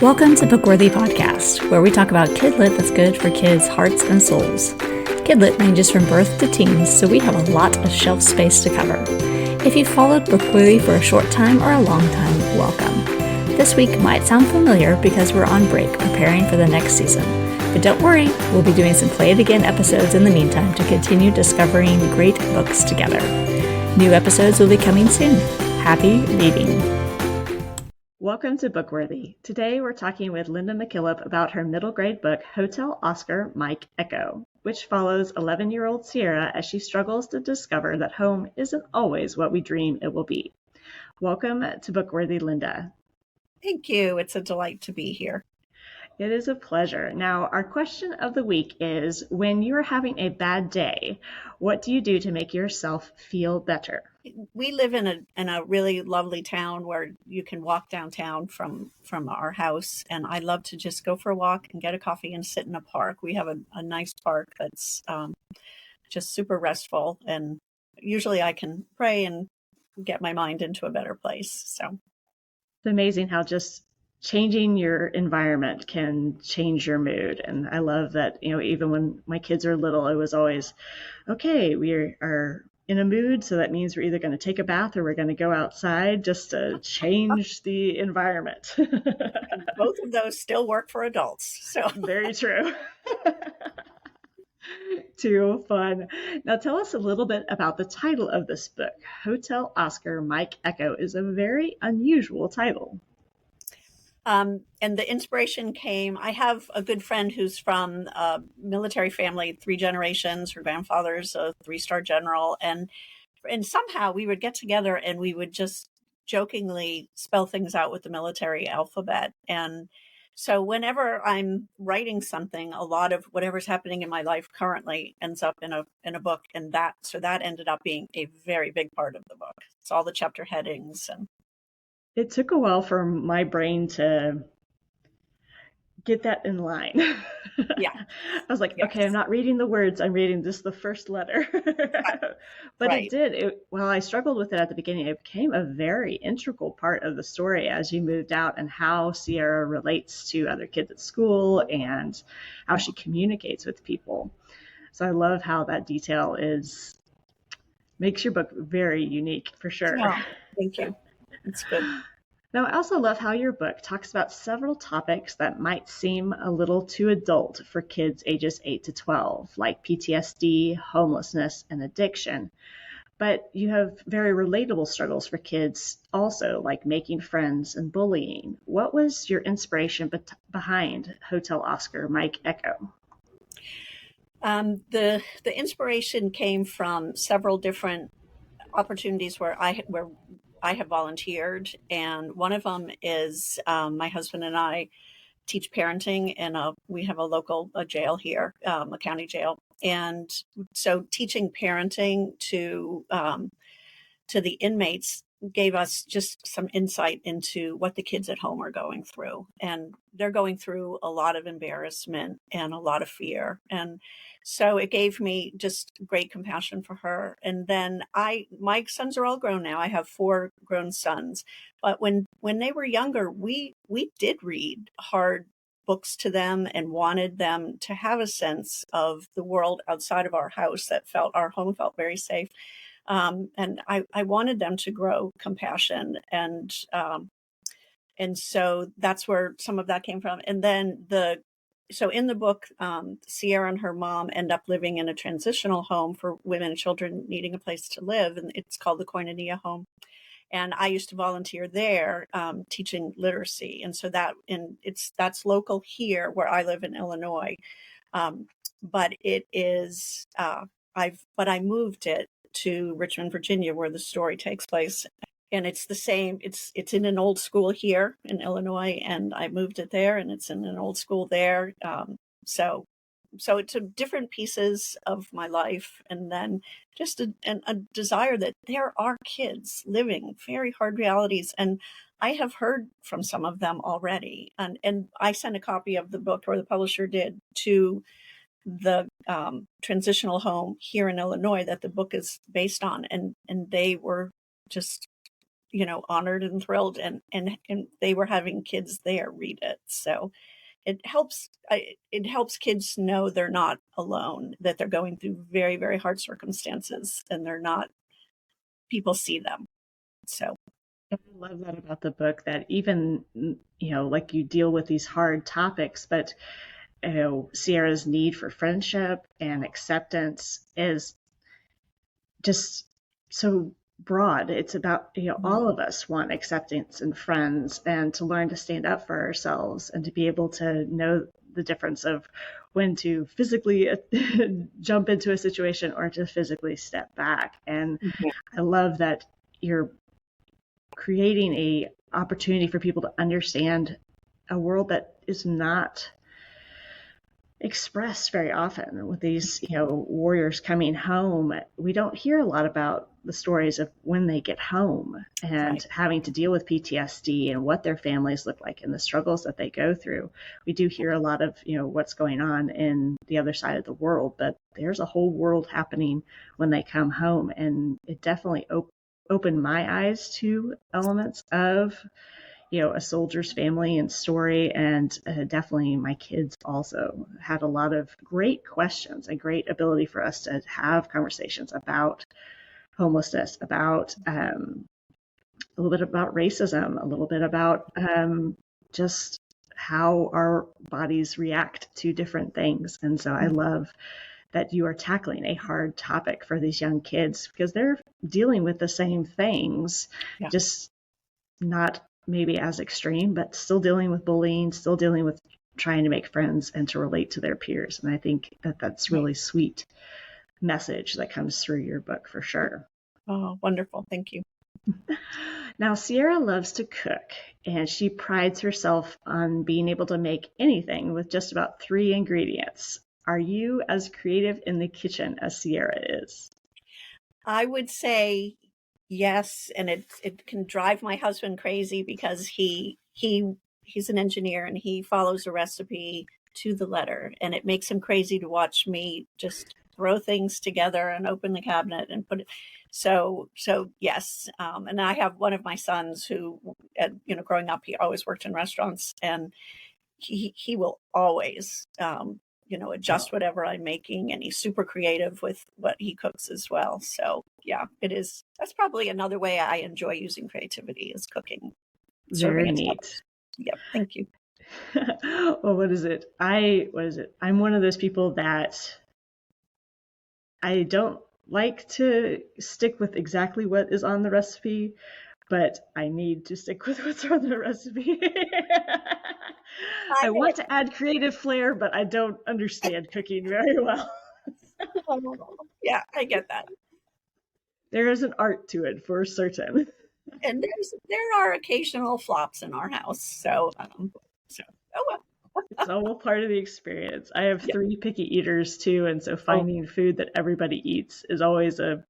Welcome to Bookworthy Podcast, where we talk about kid lit that's good for kids' hearts and souls. Kid lit ranges from birth to teens, so we have a lot of shelf space to cover. If you've followed Bookworthy for a short time or a long time, welcome. This week might sound familiar because we're on break preparing for the next season. But don't worry, we'll be doing some Play It Again episodes in the meantime to continue discovering great books together. New episodes will be coming soon. Happy reading! Welcome to Bookworthy. Today we're talking with Linda McKillop about her middle grade book, Hotel Oscar Mike Echo, which follows 11-year-old Sierra as she struggles to discover that home isn't always what we dream it will be. Welcome to Bookworthy, Linda. Thank you. It's a delight to be here. It is a pleasure. Now, our question of the week is, when you're having a bad day, what do you do to make yourself feel better? We live in a really lovely town where you can walk downtown from our house, and I love to just go for a walk and get a coffee and sit in a park. We have a nice park that's just super restful, and usually I can pray and get my mind into a better place. So it's amazing how just changing your environment can change your mood. And I love that, even when my kids are little, it was always, okay, we are in a mood, so that means we're either going to take a bath or we're going to go outside just to change the environment. And both of those still work for adults. So very true. Too fun. Now tell us a little bit about the title of this book. Hotel Oscar Mike Echo is a very unusual title. And the inspiration came, I have a good friend who's from a military family, 3 generations. Her grandfather's a 3-star general. And somehow we would get together and we would just jokingly spell things out with the military alphabet. And so whenever I'm writing something, a lot of whatever's happening in my life currently ends up in a book. And that ended up being a very big part of the book. It's all the chapter headings. And it took a while for my brain to get that in line. Yeah. I was like, yes. Okay, I'm not reading the words. I'm reading just the first letter. But right. It did. While I struggled with it at the beginning, it became a very integral part of the story as you moved out and how Sierra relates to other kids at school and how she communicates with people. So I love how that detail makes your book very unique for sure. Oh, thank you. It's good. Now, I also love how your book talks about several topics that might seem a little too adult for kids ages 8 to 12, like PTSD, homelessness, and addiction. But you have very relatable struggles for kids also, like making friends and bullying. What was your inspiration behind Hotel Oscar Mike Echo? The inspiration came from several different opportunities where I have volunteered, and one of them is my husband and I teach parenting, and we have a local jail here, a county jail, and so teaching parenting to the inmates gave us just some insight into what the kids at home are going through, and they're going through a lot of embarrassment and a lot of fear, and so it gave me just great compassion for her. And then my sons are all grown now. I have 4 grown sons, but when they were younger, we did read hard books to them and wanted them to have a sense of the world outside of our house our home felt very safe. And I wanted them to grow compassion, and so that's where some of that came from. And then so in the book, Sierra and her mom end up living in a transitional home for women and children needing a place to live, and it's called the Koinonia Home. And I used to volunteer there, teaching literacy, and so that's local here where I live in Illinois, but it is I moved it to Richmond, Virginia, where the story takes place. And it's the same. It's in an old school here in Illinois, and I moved it there, and it's in an old school there. So it's different pieces of my life, and then just a desire that there are kids living very hard realities, and I have heard from some of them already. And I sent a copy of the book, or the publisher did, to the transitional home here in Illinois that the book is based on, and they were just honored and thrilled, and they were having kids there read it. So it helps kids know they're not alone, that they're going through very, very hard circumstances, and they're not, people see them. So I love that about the book, that even, like, you deal with these hard topics, but Sierra's need for friendship and acceptance is just so broad. It's about, all of us want acceptance and friends, and to learn to stand up for ourselves, and to be able to know the difference of when to physically jump into a situation or to physically step back. And I love that you're creating a opportunity for people to understand a world that is not expressed very often. With these, warriors coming home, we don't hear a lot about the stories of when they get home and having to deal with PTSD and what their families look like and the struggles that they go through. We do hear a lot of, what's going on in the other side of the world, but there's a whole world happening when they come home. And it definitely opened my eyes to elements of, a soldier's family and story. And definitely my kids also had a lot of great questions and great ability for us to have conversations about homelessness, about a little bit about racism, a little bit about just how our bodies react to different things. And so I love that you are tackling a hard topic for these young kids, because they're dealing with the same things, just not maybe as extreme, but still dealing with bullying, still dealing with trying to make friends and to relate to their peers. And I think that that's really sweet message that comes through your book for sure. Oh, wonderful. Thank you. Now, Sierra loves to cook, and she prides herself on being able to make anything with just about 3 ingredients. Are you as creative in the kitchen as Sierra is? I would say yes, and it can drive my husband crazy, because he's an engineer and he follows a recipe to the letter, and it makes him crazy to watch me just throw things together and open the cabinet and put it. So yes, and I have one of my sons who, growing up, he always worked in restaurants, and he will always adjust whatever I'm making, and he's super creative with what he cooks as well. So yeah, that's probably another way I enjoy using creativity, is cooking. Very neat. Yep. Thank you. Well, what is it? I'm one of those people that I don't like to stick with exactly what is on the recipe, but I need to stick with what's on the recipe. I want to add creative flair, but I don't understand cooking very well. Yeah, I get that. There is an art to it for certain. And there are occasional flops in our house. So oh well. It's all part of the experience. I have 3 picky eaters too, and so finding food that everybody eats is always an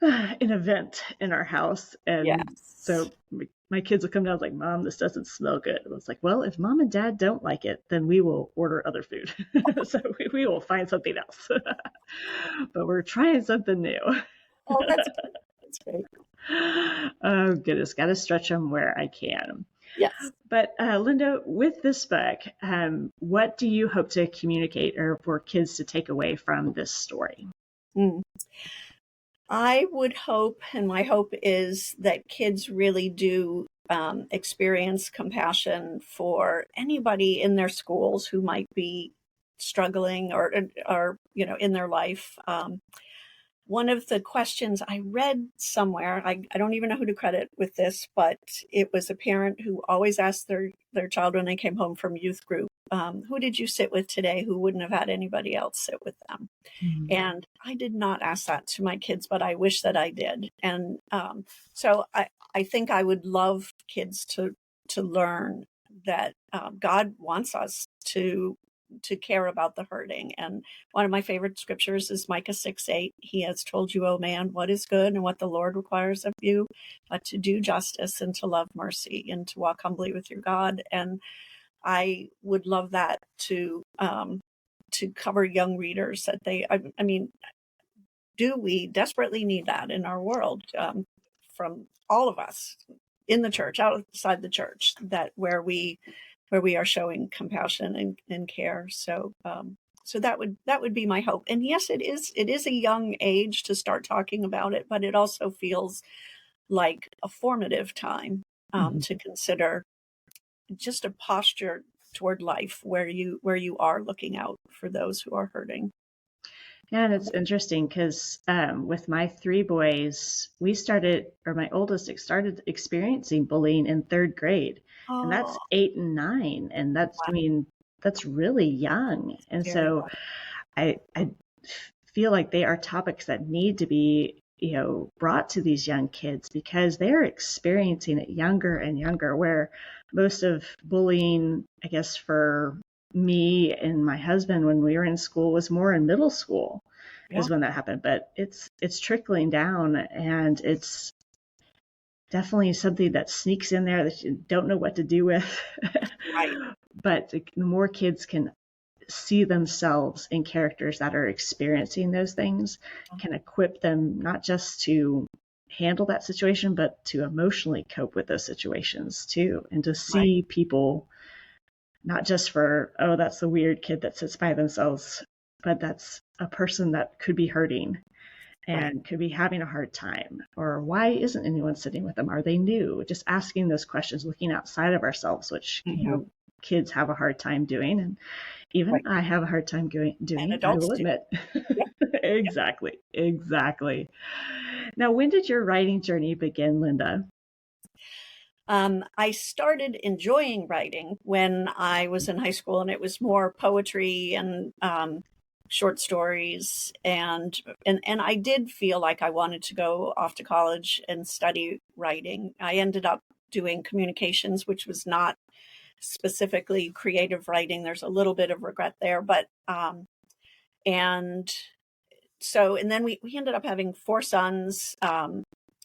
event in our house. And so my kids will come down like, "Mom, this doesn't smell good." And I was like, "Well, if Mom and Dad don't like it, then we will order other food." So we will find something else. But we're trying something new. Oh, that's great. Oh goodness, got to stretch them where I can. Yes. But Linda, with this book, what do you hope to communicate or for kids to take away from this story? I would hope, and my hope is, that kids really do experience compassion for anybody in their schools who might be struggling or in their life. One of the questions I read somewhere, I don't even know who to credit with this, but it was a parent who always asked their child when they came home from youth group, who did you sit with today who wouldn't have had anybody else sit with them? Mm-hmm. And I did not ask that to my kids, but I wish that I did. And so I think I would love kids to learn that God wants us to care about the hurting. And one of my favorite scriptures is Micah 6:8. He has told you, O man, what is good and what the Lord requires of you, but to do justice and to love mercy and to walk humbly with your God. And I would love that to cover young readers, that I mean, do we desperately need that in our world? from all of us in the church, outside the church, that where we are showing compassion and care. So so that would be my hope. And yes, it is a young age to start talking about it, but it also feels like a formative time to consider just a posture toward life where you are looking out for those who are hurting. Yeah, and it's interesting because with my three boys, my oldest started experiencing bullying in third grade, and that's Oh, 8 and 9, and wow. that's really young. And Very so young. I feel like they are topics that need to be, brought to these young kids because they're experiencing it younger and younger, where most of bullying, I guess, for me and my husband when we were in school was more in middle school Yeah. is when that happened. But it's trickling down, and it's definitely something that sneaks in there that you don't know what to do with. Right. But the more kids can see themselves in characters that are experiencing those things, can equip them not just to handle that situation, but to emotionally cope with those situations too, and to see people not just for, oh, that's the weird kid that sits by themselves, but that's a person that could be hurting and could be having a hard time, or why isn't anyone sitting with them? Are they new? Just asking those questions, looking outside of ourselves, which kids have a hard time doing, and even I have a hard time doing. And I adults will do. admit. Yep. Exactly. Now, when did your writing journey begin, Linda? I started enjoying writing when I was in high school, and it was more poetry and short stories, and I did feel like I wanted to go off to college and study writing. I ended up doing communications, which was not specifically creative writing. There's a little bit of regret there, but and so, and then we ended up having four sons,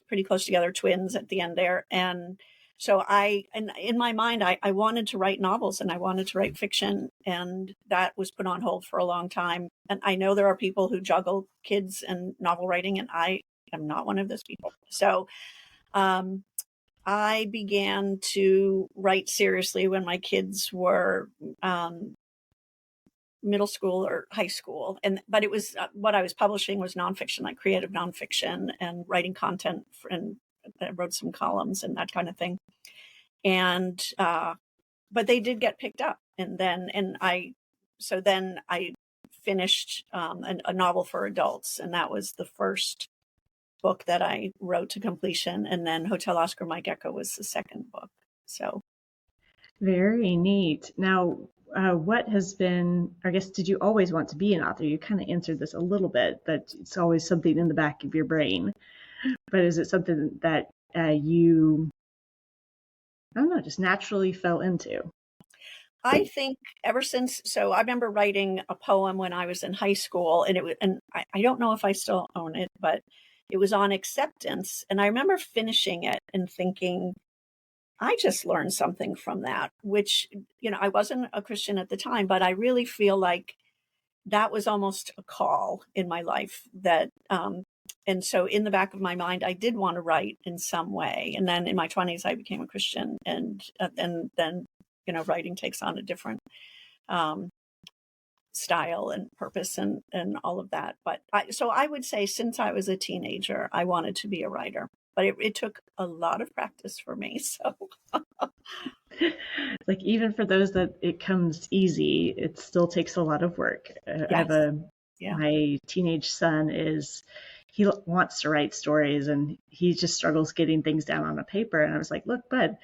pretty close together, twins at the end there. And so and in my mind, I wanted to write novels and I wanted to write fiction, and that was put on hold for a long time. And I know there are people who juggle kids and novel writing, and I am not one of those people. So I began to write seriously when my kids were middle school or high school, but it was what I was publishing was nonfiction, like creative nonfiction, and writing content and I wrote some columns and that kind of thing. And but they did get picked up, and then I finished a novel for adults, and that was the first book that I wrote to completion, and then Hotel Oscar My Gecko was the second book. So Very neat. Now, what has been, I guess, did you always want to be an author? You kind of answered this a little bit, that it's always something in the back of your brain. But is it something that you, I don't know, just naturally fell into? I think ever since, so I remember writing a poem when I was in high school, and I don't know if I still own it, but it was on acceptance. And I remember finishing it and thinking, I just learned something from that, which, I wasn't a Christian at the time, but I really feel like that was almost a call in my life and so in the back of my mind, I did want to write in some way. And then in my 20s, I became a Christian, and then, writing takes on a different style and purpose and all of that. But so I would say since I was a teenager, I wanted to be a writer, but it took a lot of practice for me. So Like, even for those that it comes easy, it still takes a lot of work. yes. My teenage son he wants to write stories, and he just struggles getting things down on a paper. And I was like, look, bud,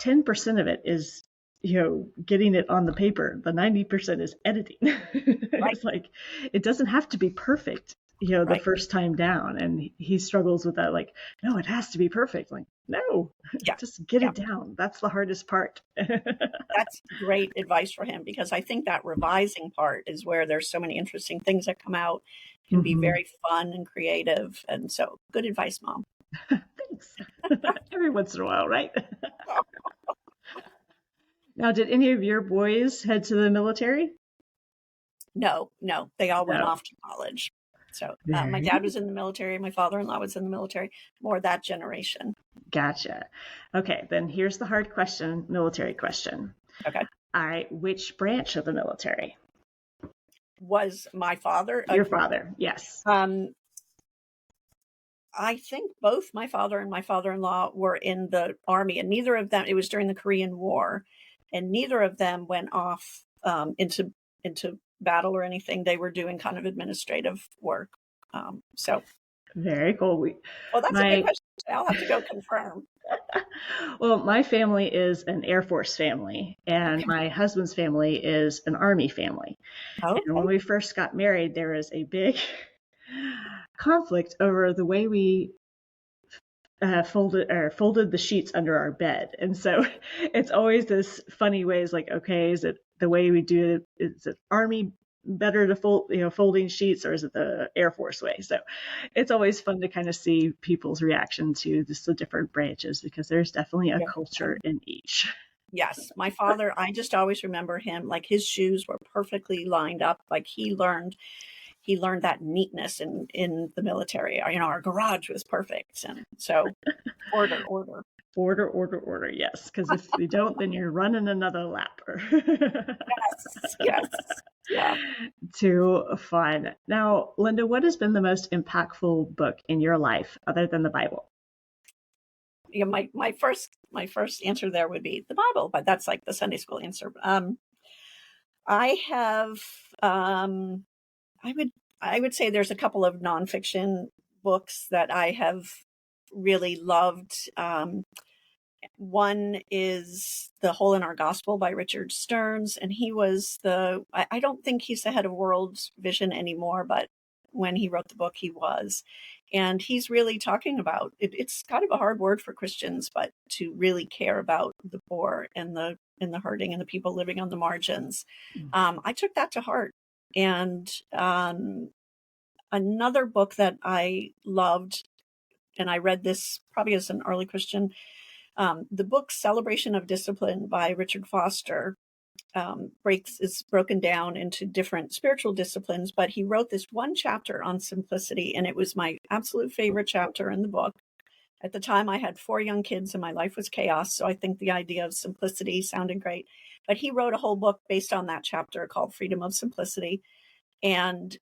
10% of it is, getting it on the paper. The 90% is editing. It's like, it doesn't have to be perfect, the first time down. And he struggles with that. Like, no, it has to be perfect. Like, no, just get it down. That's the hardest part. That's great advice for him, because I think that revising part is where there's so many interesting things that come out, can be very fun and creative. And so good advice, Mom. Thanks. Every once in a while, right? Now, did any of your boys head to the military? No, they all went off to college. So my Very dad was in the military. My father-in-law was in the military, more that generation. Gotcha. Okay, then here's the hard question, military question. Okay. All right, which branch of the military? Was my father? Your father, yes. I think both my father and my father-in-law were in the Army, and neither of them, it was during the Korean War, and neither of them went off into battle or anything. They were doing kind of administrative work. So, Very cool. that's a good question. I'll have to go confirm. Well, my family is an Air Force family, and Okay. my husband's family is an Army family. Okay. And when we first got married, there was a big conflict over the way we folded the sheets under our bed. And so it's always this funny ways like, okay, is it the way we do it? Is it Army better to fold, folding sheets, or is it the Air Force way? So it's always fun to kind of see people's reaction to just the different branches, because there's definitely a culture in each. Yes, my father, I just always remember him, like his shoes were perfectly lined up. Like he learned that neatness in the military. Our garage was perfect. And so order. Order, yes. Because if you don't, then you're running another lap. Yes. Yeah. Too fun. Now, Linda, what has been the most impactful book in your life other than the Bible? Yeah, my first answer there would be the Bible, but that's like the Sunday school answer. I have I would say there's a couple of nonfiction books that I have really loved. One is The Hole in Our Gospel by Richard Stearns, and he was I don't think he's the head of World Vision anymore, but when he wrote the book, he was. And he's really talking about it's kind of a hard word for Christians, but to really care about the poor and the hurting and the people living on the margins. I took that to heart. And another book that I loved, and I read this probably as an early Christian, the book Celebration of Discipline by Richard Foster is broken down into different spiritual disciplines, but he wrote this one chapter on simplicity, and it was my absolute favorite chapter in the book. At the time, I had 4 young kids and my life was chaos, so I think the idea of simplicity sounded great. But he wrote a whole book based on that chapter called Freedom of Simplicity. And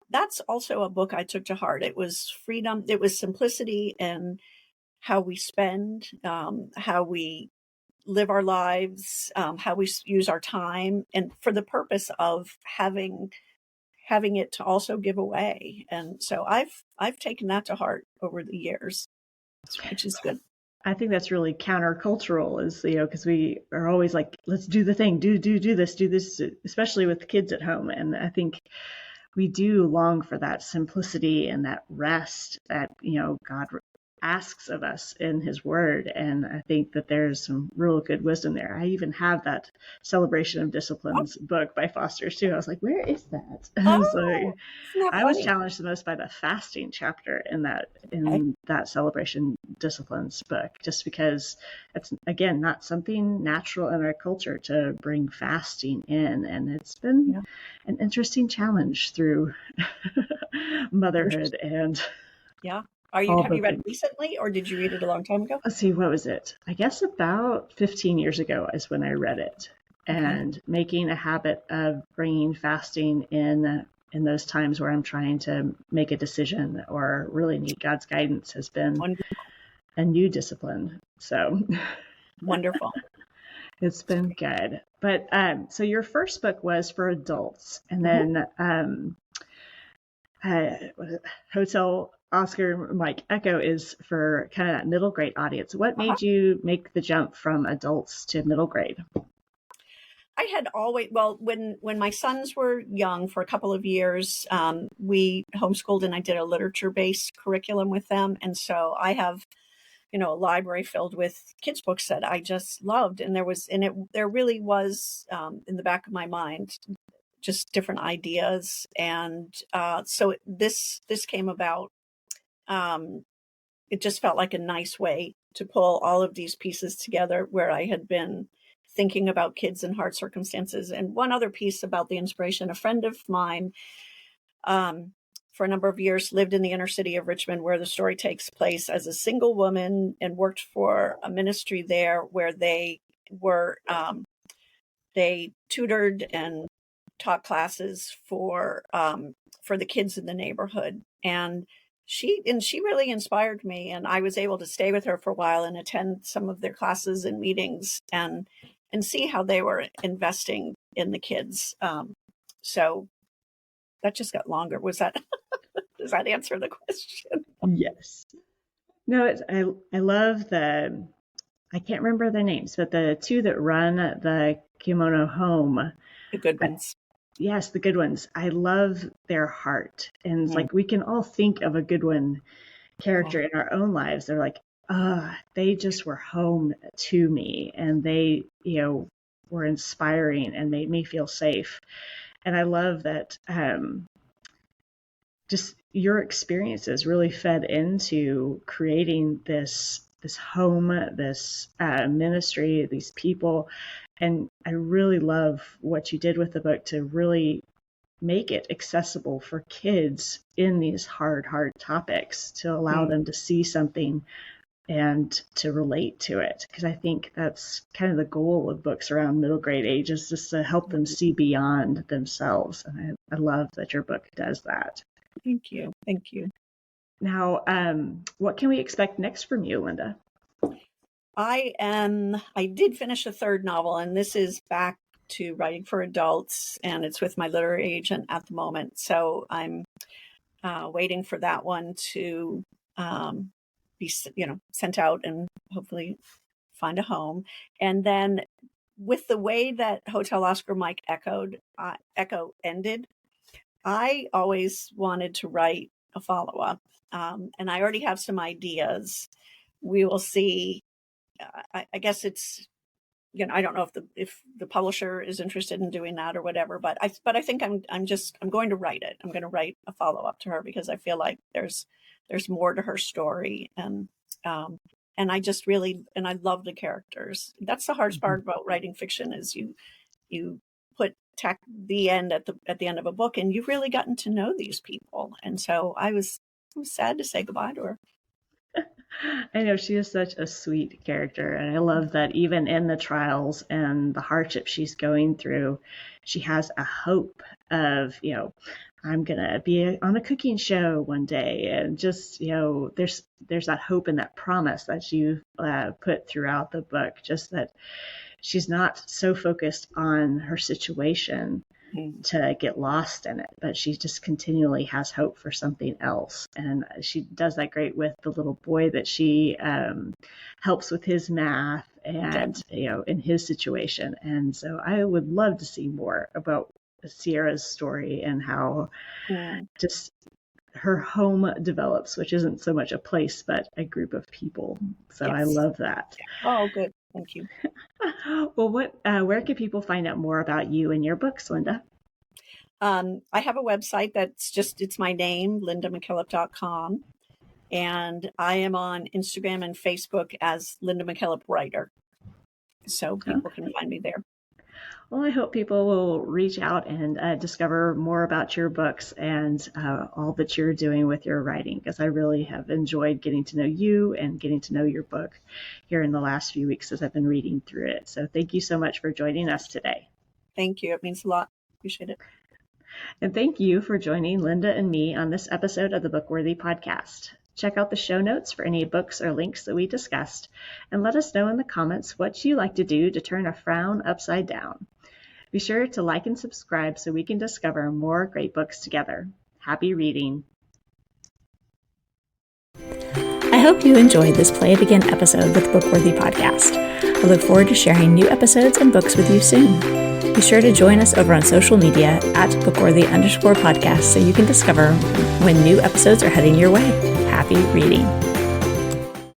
that's also a book I took to heart. It was freedom, it was simplicity and how we spend, how we live our lives, how we use our time, and for the purpose of having it to also give away. And so I've taken that to heart over the years, which is good. I think that's really countercultural, because we are always like, let's do the thing, do this, especially with kids at home. And I think we do long for that simplicity and that rest that, God asks of us in his word. And I think that there's some real good wisdom there. I even have that Celebration of Disciplines book by Foster too. I was like, where is that? I was challenged the most by the fasting chapter in that Celebration Disciplines book, just because it's, again, not something natural in our culture to bring fasting in. And it's been an interesting challenge through motherhood and have you read it recently, or did you read it a long time ago? Let's see, what was it? I guess about 15 years ago is when I read it. And making a habit of bringing fasting in those times where I'm trying to make a decision or really need God's guidance has been a new discipline. So wonderful. It's been good. But so your first book was for adults, and then Hotel Oscar Mike Echo is for kind of that middle grade audience. What made you make the jump from adults to middle grade? I had always, when my sons were young for a couple of years, we homeschooled and I did a literature-based curriculum with them. And so I have, a library filled with kids' books that I just loved. And there really was in the back of my mind, just different ideas. And so this came about. It just felt like a nice way to pull all of these pieces together where I had been thinking about kids in hard circumstances. And one other piece about the inspiration, a friend of mine for a number of years, lived in the inner city of Richmond, where the story takes place, as a single woman, and worked for a ministry there where they were, they tutored and taught classes for the kids in the neighborhood. And she really inspired me, and I was able to stay with her for a while and attend some of their classes and meetings and see how they were investing in the kids. So that just got longer. Was that, does that answer the question? Yes. No, I love I can't remember their names, but the two that run the kimono home. The good ones. Yes, the good ones. I love their heart. And it's like, we can all think of a Goodwin character in our own lives. They're like, they just were home to me, and they, were inspiring and made me feel safe. And I love that just your experiences really fed into creating this home, this ministry, these people. And I really love what you did with the book to really make it accessible for kids in these hard topics, to allow them to see something and to relate to it. Because I think that's kind of the goal of books around middle grade age, is just to help them see beyond themselves. And I love that your book does that. Thank you. Thank you. Now, what can we expect next from you, Linda? I did finish a third novel, and this is back to writing for adults, and it's with my literary agent at the moment. So I'm waiting for that one to be, sent out and hopefully find a home. And then with the way that Hotel Oscar Mike Echo ended, I always wanted to write a follow-up, and I already have some ideas. We will see. I guess it's, I don't know if the publisher is interested in doing that or whatever, but I think I'm going to write it. I'm going to write a follow-up to her, because I feel like there's more to her story, and I just really, and I love the characters. That's the hardest part about writing fiction, is you put the end at the end of a book, and you've really gotten to know these people. And so I was sad to say goodbye to her. I know, she is such a sweet character, and I love that even in the trials and the hardship she's going through, she has a hope of, I'm going to be on a cooking show one day. And just, there's that hope and that promise that you put throughout the book, just that she's not so focused on her situation to get lost in it, but she just continually has hope for something else. And she does that great with the little boy that she helps with his math and, in his situation. And so I would love to see more about Sierra's story and how just her home develops, which isn't so much a place, but a group of people. So yes. I love that. Oh, good. Thank you. Well, where can people find out more about you and your books, Linda? I have a website it's my name, lindamckillop.com. And I am on Instagram and Facebook as Linda McKillop Writer. So people can find me there. Well, I hope people will reach out and discover more about your books and all that you're doing with your writing, because I really have enjoyed getting to know you and getting to know your book here in the last few weeks as I've been reading through it. So thank you so much for joining us today. Thank you. It means a lot. Appreciate it. And thank you for joining Linda and me on this episode of the Bookworthy podcast. Check out the show notes for any books or links that we discussed, and let us know in the comments what you like to do to turn a frown upside down. Be sure to like and subscribe so we can discover more great books together. Happy reading. I hope you enjoyed this Play It Again episode with Bookworthy Podcast. I look forward to sharing new episodes and books with you soon. Be sure to join us over on social media at Bookworthy_podcast so you can discover when new episodes are heading your way. Happy reading.